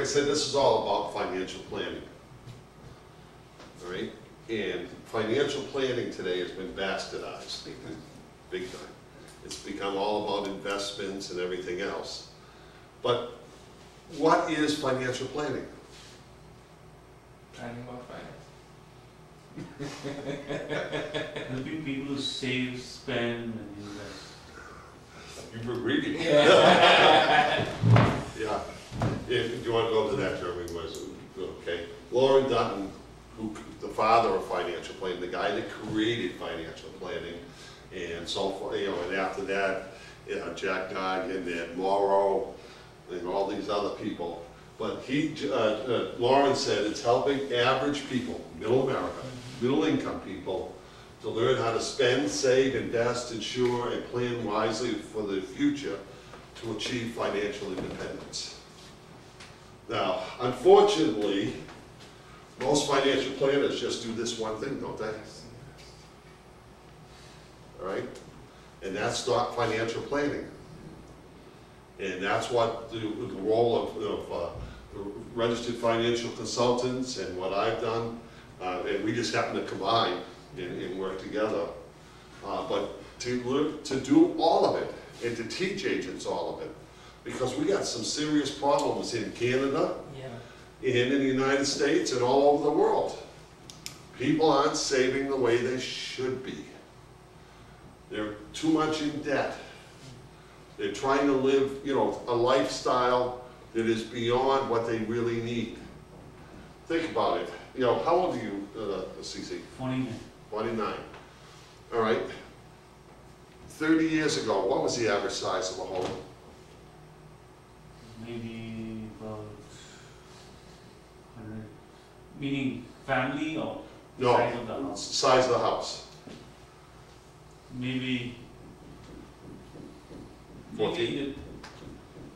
I said, this is all about financial planning. All right? And financial planning today has been bastardized, big time. It's become all about investments and everything else. But what is financial planning? Planning about finance. Helping people to save, spend, and invest. You've been reading. Yeah. Yeah. If you want to go to that, Jeremy, okay. Lauren Dutton, who the father of financial planning, the guy that created financial planning, and so forth, you know, and after that, Jack Goggin and Morrow, and all these other people. But Lauren said it's helping average people, middle America, middle income people, to learn how to spend, save, invest, insure, and plan wisely for the future to achieve financial independence. Now, unfortunately, most financial planners just do this one thing, don't they? All right? And that's not financial planning. And that's what the role of registered financial consultants and what I've done, and we just happen to combine and work together. But to do all of it and to teach agents all of it, because we got some serious problems in Canada, and in the United States, and all over the world. People aren't saving the way they should be. They're too much in debt. They're trying to live, you know, a lifestyle that is beyond what they really need. Think about it. You know, how old are you, CC? 49. 29. All right. 30 years ago, what was the average size of a home? Maybe about 100. Meaning family or No, size of the house? size of the house. Maybe 14?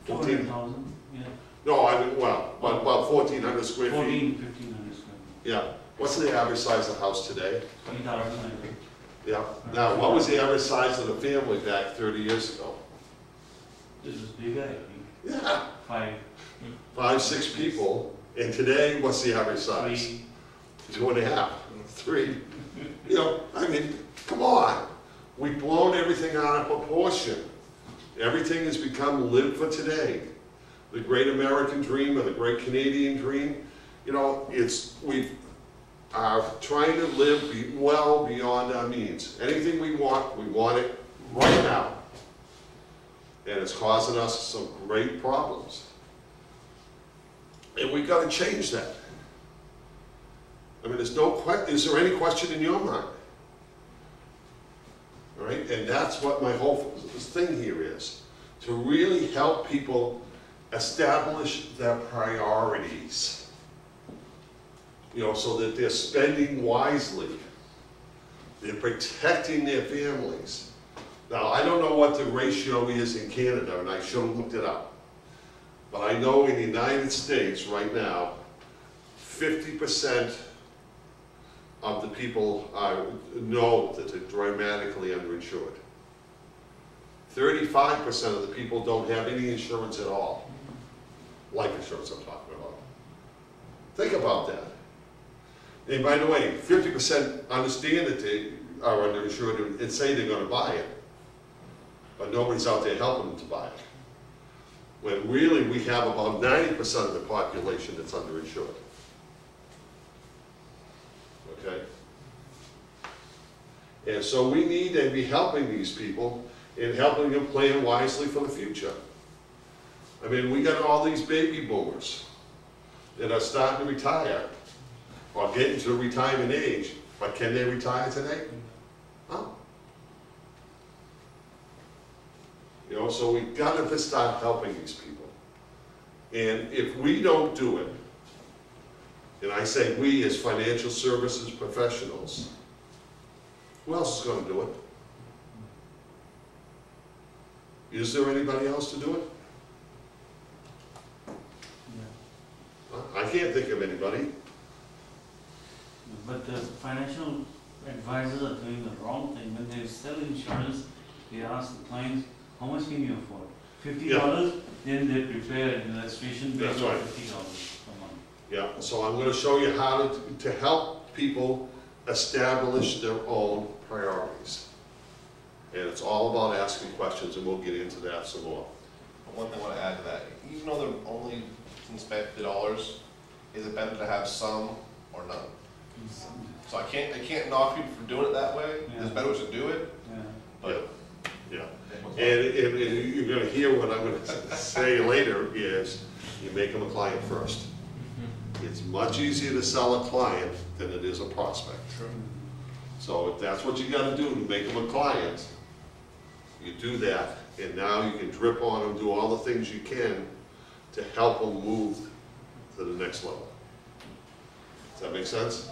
400,000. Yeah. No, I mean, well, about 1,400 square 14, feet. 1,500 square. Yeah. What's the average size of the house today? 20,000, I think. Yeah. Now, what was the average size of the family back 30 years ago? This is bigger, I think. Yeah. 5. 6 people. And today, what's the average size? 3. 2.5, 3. You know, I mean, come on. We've blown everything out of proportion. Everything has become live for today. The great American dream or the great Canadian dream, you know, we are trying to live well beyond our means. Anything we want it right now. And it's causing us some great problems. And we've got to change that. I mean, there's no question. Is there any question in your mind? All right? And that's what my whole thing here is, to really help people establish their priorities. You know, so that they're spending wisely. They're protecting their families. Now, I don't know what the ratio is in Canada, and I should have looked it up. But I know in the United States right now, 50% of the people know that they're dramatically underinsured. 35% of the people don't have any insurance at all. Life insurance I'm talking about. Think about that. And by the way, 50% understand that they are underinsured and say they're going to buy it. But nobody's out there helping them to buy it. When really we have about 90% of the population that's underinsured. Okay? And so we need to be helping these people and helping them plan wisely for the future. I mean, we got all these baby boomers that are starting to retire or getting to retirement age, but can they retire today? No. You know, so we've got to start helping these people. And if we don't do it, and I say we as financial services professionals, who else is going to do it? Is there anybody else to do it? Yeah. I can't think of anybody. But the financial advisors are doing the wrong thing. When they sell insurance, they ask the clients, how much can you afford? $50, then they prepare an illustration That's based on right. $50 per month. Yeah, so I'm gonna show you how to help people establish their own priorities. And it's all about asking questions, and we'll get into that some more. One thing I want to add to that, even though they're only can spend $50, is it better to have some or none? So I can't knock people for doing it that way. There's Yeah. better ways to do it, Yeah. but Yeah, and you're gonna hear what I'm gonna say later is, you make them a client first. It's much easier to sell a client than it is a prospect. True. So if that's what you gotta do to make them a client, you do that, and now you can drip on them, do all the things you can to help them move to the next level. Does that make sense?